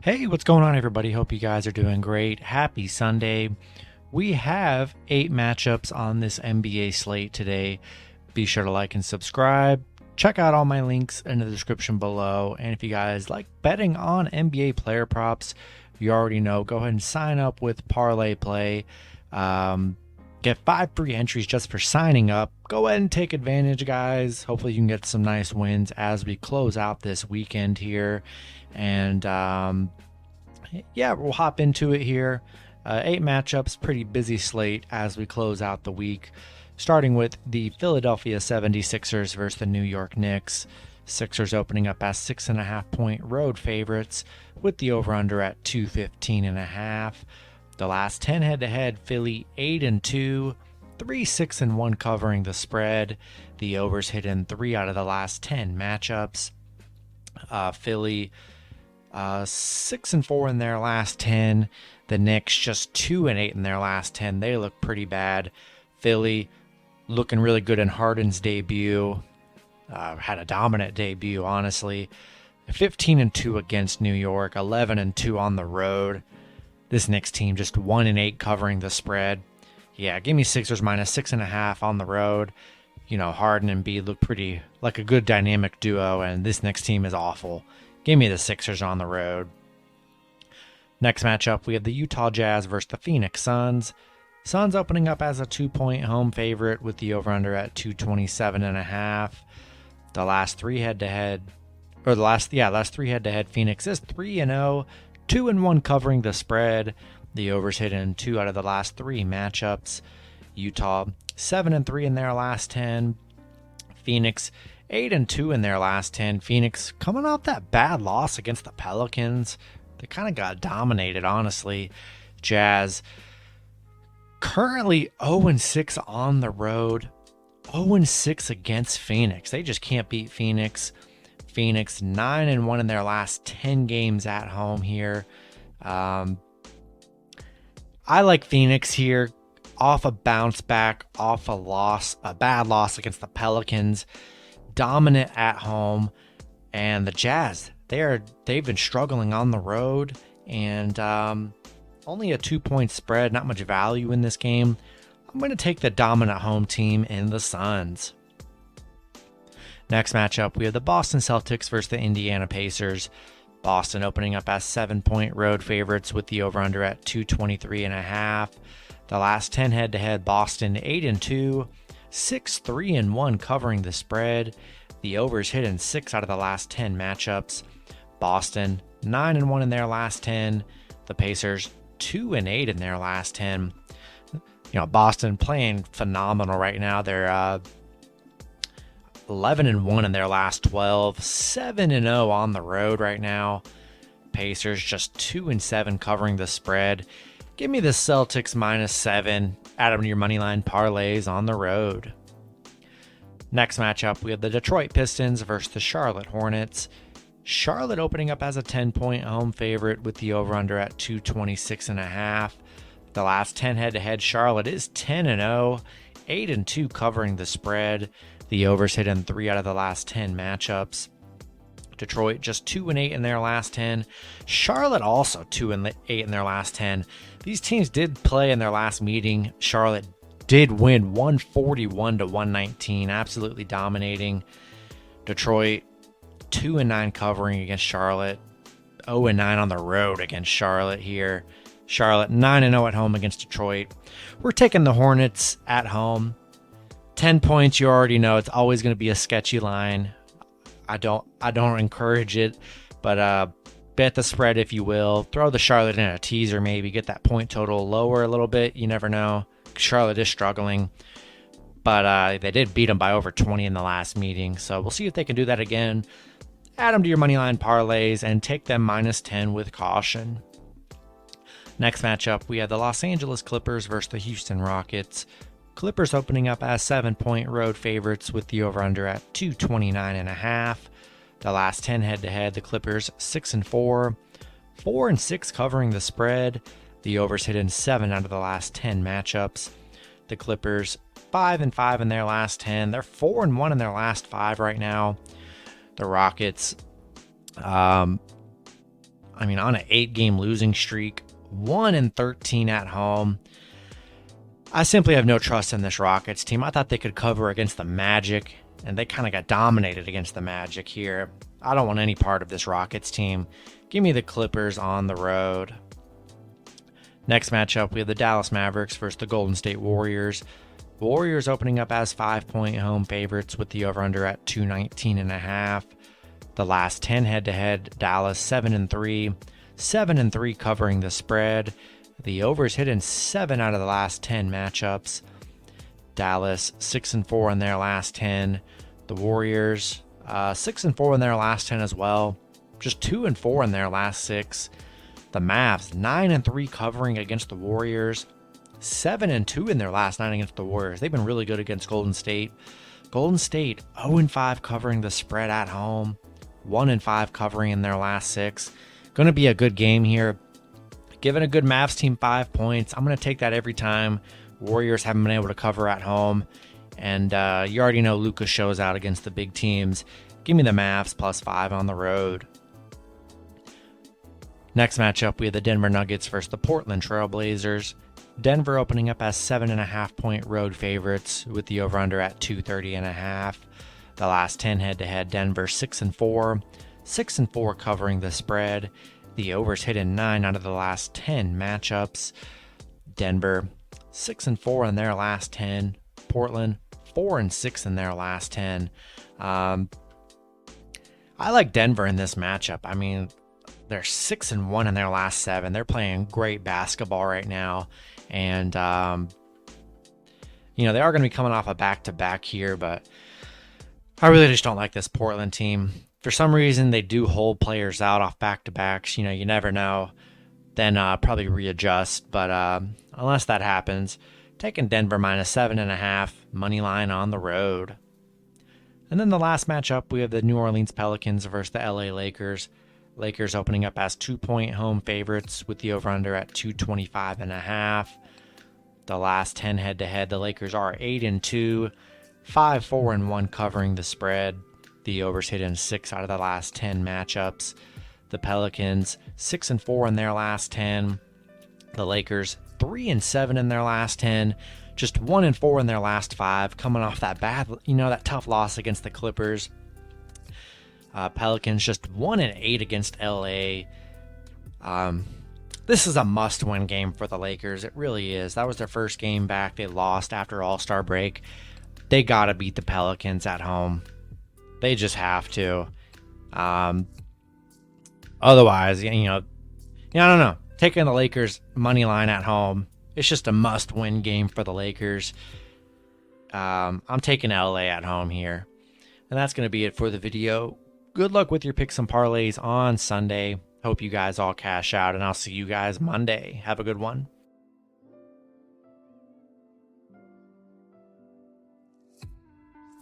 Hey, what's going on, everybody? Hope you guys are doing great. Happy Sunday. We have 8 matchups on this NBA slate today. Be sure to like and subscribe. Check out all my links in the description below. And if you guys like betting on NBA player props, you already know, go ahead and sign up with ParlayPlay. Get 5 free entries just for signing up. Go ahead and take advantage, guys. Hopefully you can get some nice wins as we close out this weekend here. And yeah, we'll hop into it here. 8 matchups, pretty busy slate as we close out the week. Starting with the Philadelphia 76ers versus the New York Knicks. Sixers opening up as 6.5-point road favorites with the over-under at 215.5. The last 10 head-to-head, Philly 8-2, 3-6-1 covering the spread. The overs hit in 3 out of the last 10 matchups. Philly 6-4 in their last 10. The Knicks just 2-8 in their last 10. They look pretty bad. Philly looking really good in Harden's debut. Had a dominant debut, honestly. 15-2 against New York, 11-2 on the road. This Knicks team just 1-8 covering the spread. Yeah, give me Sixers minus 6.5 on the road. You know, Harden and Embiid look pretty like a good dynamic duo, and this Knicks team is awful. Give me the Sixers on the road. Next matchup, we have the Utah Jazz versus the Phoenix Suns. Suns opening up as a 2-point home favorite with the over-under at 227.5. The last 3 head-to-head, Phoenix is 3-0, 2-1 covering the spread. The overs hit in 2 out of the last 3 matchups. Utah 7-3 in their last 10. Phoenix 8-2 in their last 10. Phoenix coming off that bad loss against the Pelicans. They kind of got dominated, honestly. Jazz currently 0-6 on the road. 0-6 against Phoenix. They just can't beat Phoenix. Phoenix 9-1 in their last 10 games at home here. I like Phoenix here. Off a bounce back, off a bad loss against the Pelicans. Dominant at home. And the Jazz, they've been struggling on the road. And only a 2-point spread, not much value in this game. I'm going to take the dominant home team in the Suns. Next matchup, we have the Boston Celtics versus the Indiana Pacers. Boston opening up as 7-point road favorites with the over-under at 223.5. The last 10 head-to-head, Boston 8-2, 6-3-1 covering the spread. The overs hit in 6 out of the last 10 matchups. Boston 9-1 in their last 10. The Pacers 2-8 in their last 10. You know, Boston playing phenomenal right now. They're 11-1 in their last 12, 7-0 on the road right now. Pacers just 2-7 covering the spread. Give me the Celtics minus 7. Add them to your moneyline parlays on the road. Next matchup, we have the Detroit Pistons versus the Charlotte Hornets. Charlotte opening up as a 10-point home favorite with the over-under at 226.5. The last 10 head-to-head, Charlotte is 10-0, 8-2 covering the spread. The overs hit in 3 out of the last 10 matchups. Detroit just 2-8 in their last 10. Charlotte also 2-8 in their last 10. These teams did play in their last meeting. Charlotte did win 141-119, absolutely dominating. Detroit 2-9 covering against Charlotte, 0-9 on the road against Charlotte here. Charlotte 9-0 at home against Detroit. We're taking the Hornets at home. 10 points, you already know it's always going to be a sketchy line. I don't encourage it, but bet the spread if you will. Throw the Charlotte in a teaser, maybe get that point total lower a little bit. You never know. Charlotte is struggling, but they did beat them by over 20 in the last meeting, so we'll see if they can do that again. Add them to your moneyline parlays and take them minus 10 with caution. Next matchup, we have the Los Angeles Clippers versus the Houston Rockets. Clippers opening up as 7-point road favorites with the over-under at 229.5. The last 10 head-to-head, the Clippers 6-4, 4-6 covering the spread. The overs hit in 7 out of the last 10 matchups. The Clippers 5-5 in their last 10. They're 4-1 in their last 5 right now. The Rockets on an 8-game losing streak, 1-13 at home. I simply have no trust in this Rockets team. I thought they could cover against the Magic, and they kind of got dominated against the Magic here. I don't want any part of this Rockets team. Give me the Clippers on the road. Next matchup, we have the Dallas Mavericks versus the Golden State Warriors. Warriors opening up as 5-point home favorites with the over-under at 219.5. The last 10 head-to-head, Dallas 7-3, 7-3 covering the spread. The overs hit in 7 out of the last 10 matchups. Dallas 6-4 in their last 10. The Warriors 6-4 in their last 10 as well. Just 2-4 in their last 6. The Mavs 9-3 covering against the Warriors. 7-2 in their last 9 against the Warriors. They've been really good against Golden State. Golden State 0-5 covering the spread at home. 1-5 covering in their last 6. Going to be a good game here. Giving a good Mavs team 5 points. I'm going to take that every time. Warriors haven't been able to cover at home. And you already know Luka shows out against the big teams. Give me the Mavs +5 on the road. Next matchup, we have the Denver Nuggets versus the Portland Trail Blazers. Denver opening up as 7.5-point road favorites with the over-under at 230.5. The last 10 head-to-head, Denver 6-4, 6-4 covering the spread. The overs hit in 9 out of the last 10 matchups. Denver 6-4 in their last 10. Portland 4-6 in their last 10. I like Denver in this matchup. They're 6-1 in their last 7. They're playing great basketball right now. And, they are going to be coming off a back-to-back here, but I really just don't like this Portland team. For some reason, they do hold players out off back-to-backs. You never know. Then probably readjust. But unless that happens, taking Denver -7.5, money line on the road. And then the last matchup, we have the New Orleans Pelicans versus the LA Lakers. Lakers opening up as 2-point home favorites with the over-under at 225.5. The last 10 head-to-head, the Lakers are 8-2, 5-4-1 covering the spread. The overs hit in 6 out of the last 10 matchups. The Pelicans 6-4 in their last 10. The Lakers 3-7 in their last 10. Just 1-4 in their last 5, coming off that that tough loss against the Clippers. Pelicans just 1-8 against LA. This is a must-win game for the Lakers. It really is. That was their first game back. They lost after All-Star break. They got to beat the Pelicans at home. They just have to. Otherwise, I don't know. Taking the Lakers money line at home, it's just a must-win game for the Lakers. I'm taking LA at home here. And that's going to be it for the video. Good luck with your picks and parlays on Sunday. Hope you guys all cash out, and I'll see you guys Monday. Have a good one.